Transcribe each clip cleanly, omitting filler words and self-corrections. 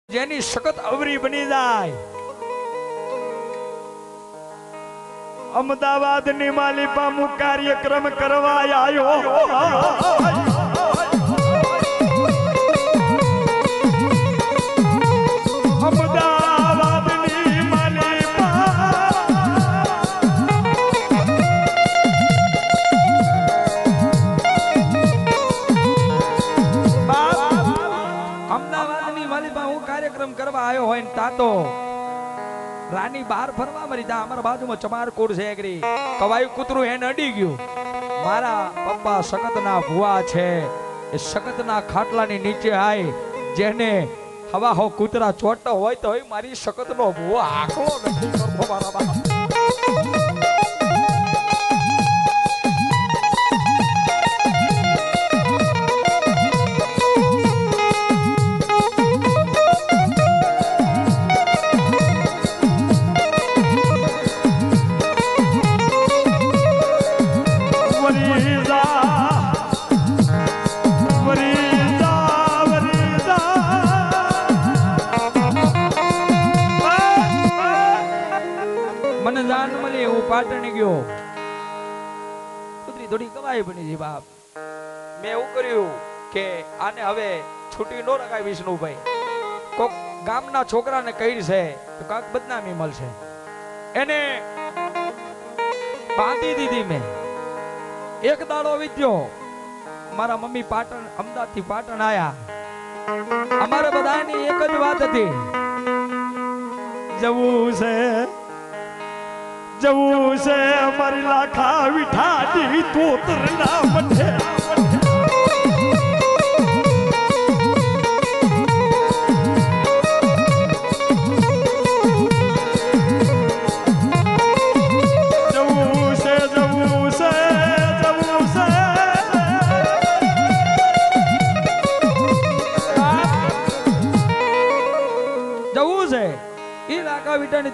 જેની સખત અવરી બની જાય. અમદાવાદ ની માલિપા મુ કાર્યક્રમ કરવા આવ્યો. અમદાવાદ ની માલિપા અમદાવાદ ની માલિપા હું કાર્યક્રમ કરવા આવ્યો હોય ને તાતો રાની બહાર ફરવા મરી તા અમારા બાજુમાં ચમારકોટ છે એકરી કવાયું કૂતરું એને અડી ગયું. મારા પપ્પા સખતના ભુવા છે એ સખતના ખાટલાની નીચે આય જેને હવા હો કૂતરા ચોટતો હોય તો મારી સખતનો ભુવા આખલો નથી કરતો મારા બાપ. મને જાન મળી હું પાટણ ગયો કુતરી થોડી કવાઈ બની છે બાપ. મેં એવું કર્યું કે આને હવે છૂટી નો રખાય વિષ્ણુભાઈ કોક ગામના છોકરાને કહી છે તો કાક બદનામી મળશે એને બાંધી દીધી. મેં એક દાડો વીત્યો મારા મમ્મી પાટણ અમદાવાદ થી પાટણ આયા. અમારે બધાની એક જ વાત હતી જવું છે અમારી લાખા વિઠાડી તોતરના મઠે.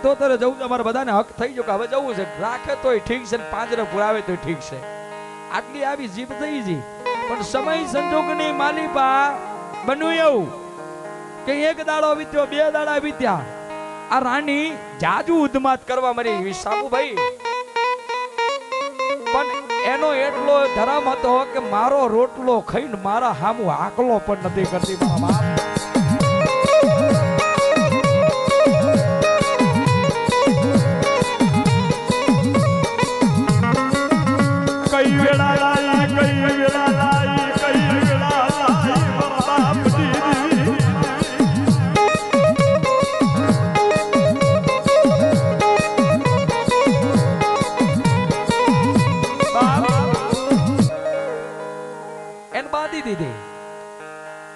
તોતરે જવું છે અમારા બધાને હક થઈ ગયો કે હવે જવું છે. રાખે તોય ઠીક છે પાંજરે પુરાવે તોય ઠીક છે. આટલી આવી જીભ થઈ જી પણ સમય સંજોગની માલિપા બન્યું એવું કે એક દાડો વીત્યો બે દાડા વીત્યા આ રાણી જાજુ ઉદ્માત કરવા મરી સાબુભાઈ. પણ એનો એટલો ધરામ હતો કે મારો રોટલો ખાઈને મારા હામું આકલો પણ નથી કરતી મારા બાપ.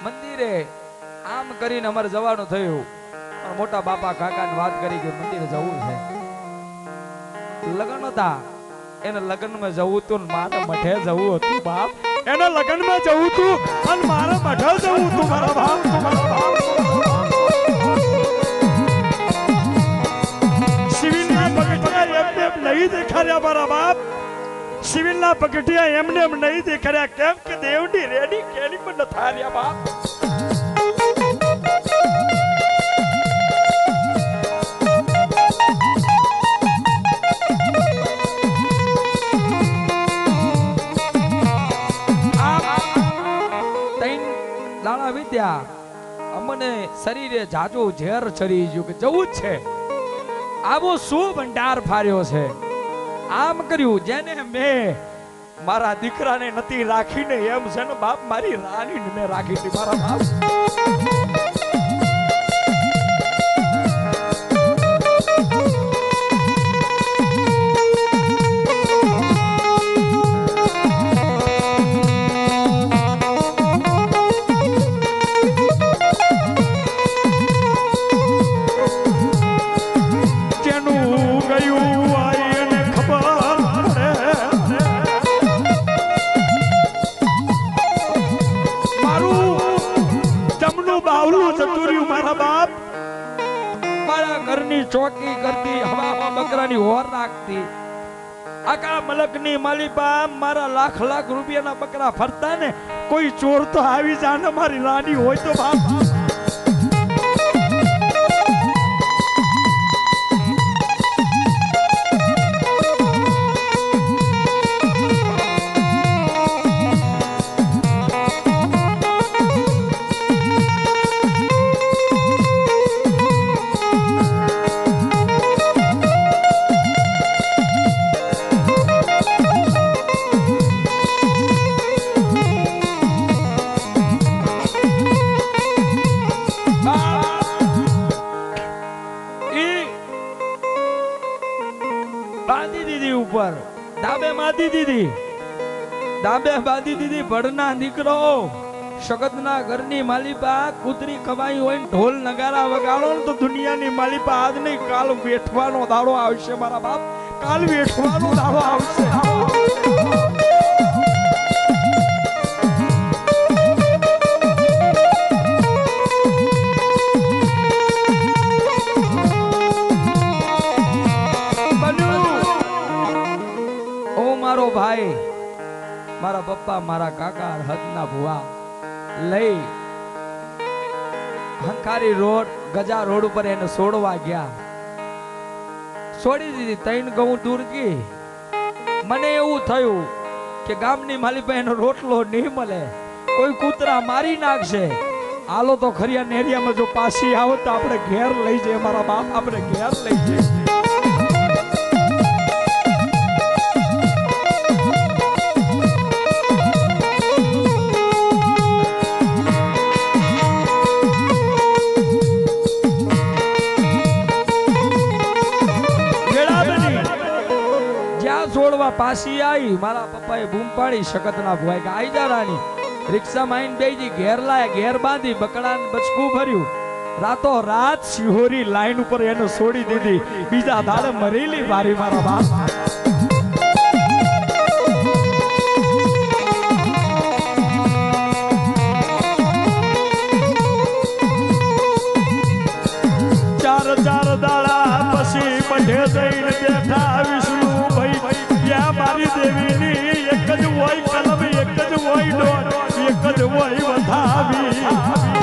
મંદિરે આમ કરીને અમારે જવાનું થયું. મોટા બાપા કાકા ને વાત કરી કે મંદિરે જવું છે. લગ્ન હતા એને લગ્ન માં જવું તું મારે મઠે જવું હતું બાપ. એને લગ્ન માં જવું તું અને મારે મઠે જવું તું મારા બાપ. શિવિરના પગથિયા એમને લઈ દેખાડ્યા મારા બાપ. શિવિરના પગથિયા એમને એમ નહીં દેખાડ્યા કેમ કે દેવની રેડી કેની પણ ન થાર્યા બાપ. દાણા વિદ્યા અમને શરીરે જાજો ઝેર ચડી ગયું કે જવું જ છે. આવો શું ભંડાર ફાર્યો છે. આમ કર્યું જેને મેં મારા દીકરાને નથી રાખીને એમ છે ને બાપ મારી રાણીને મેં રાખી હતી મારા બાપ. ચોકી કરતી હવામાં બકરાની હોર રાખતી આકા મલકની માલિપા મારા લાખ લાખ રૂપિયાના બકરા ફરતા ને કોઈ ચોર તો આવી જાને મારી રાની હોય તો બાપ બાંધી દીધી, ડાબે બાંધી દીધી. ભડના દીકરો શગતના ઘરની માલિપા કૂતરી ખવાઈ હોય ને ઢોલ નગારા વગાડો ને તો દુનિયાની માલિપા આજ નહીં કાલ વેઠવાનો દાડો આવશે મારા બાપ, કાલ વેઠવાનો દાડો આવશે. મારો ભાઈ, મારા પપ્પા, મારા કાકા, હદના ભુવા લઈ હંકારી રોડ ગજા રોડ ઉપર એને છોડવા ગયા. છોડી દીધી. 3 ઘઉં દૂર ગઈ. મને એવું થયું કે ગામની માલિપા એનો રોટલો નહીં મળે, કોઈ કૂતરા મારી નાખશે. હાલો તો ખરિયા નેરિયામાં જો પાછી આવો તો આપણે ઘેર લઈ જઈએ મારા બાપ, આપણે ઘેર લઈ જઈએ. છોડવા પાછી આવી, મારા પપ્પાએ બૂમ પાડી શકતના ભુવાએ કે આઈ જા રાણી. રિક્ષામાં આવીને બેસી, ઘેર લાયા, ઘેર બાંધી, બકડાને બચકું ભર્યું. રાતો રાત શિહોરી લાઈન ઉપર એને છોડી દીધી. બીજા દાડે મરેલી મારી મારા બાપ. 4 દાડા પછી પઢે જઈને બેઠા વિષ્ણુ ભાઈ. ત્યાં મારી દેવીની એક જ હોય કલમ, એક જ હોય ડોર, એક જ હોય વધાવી.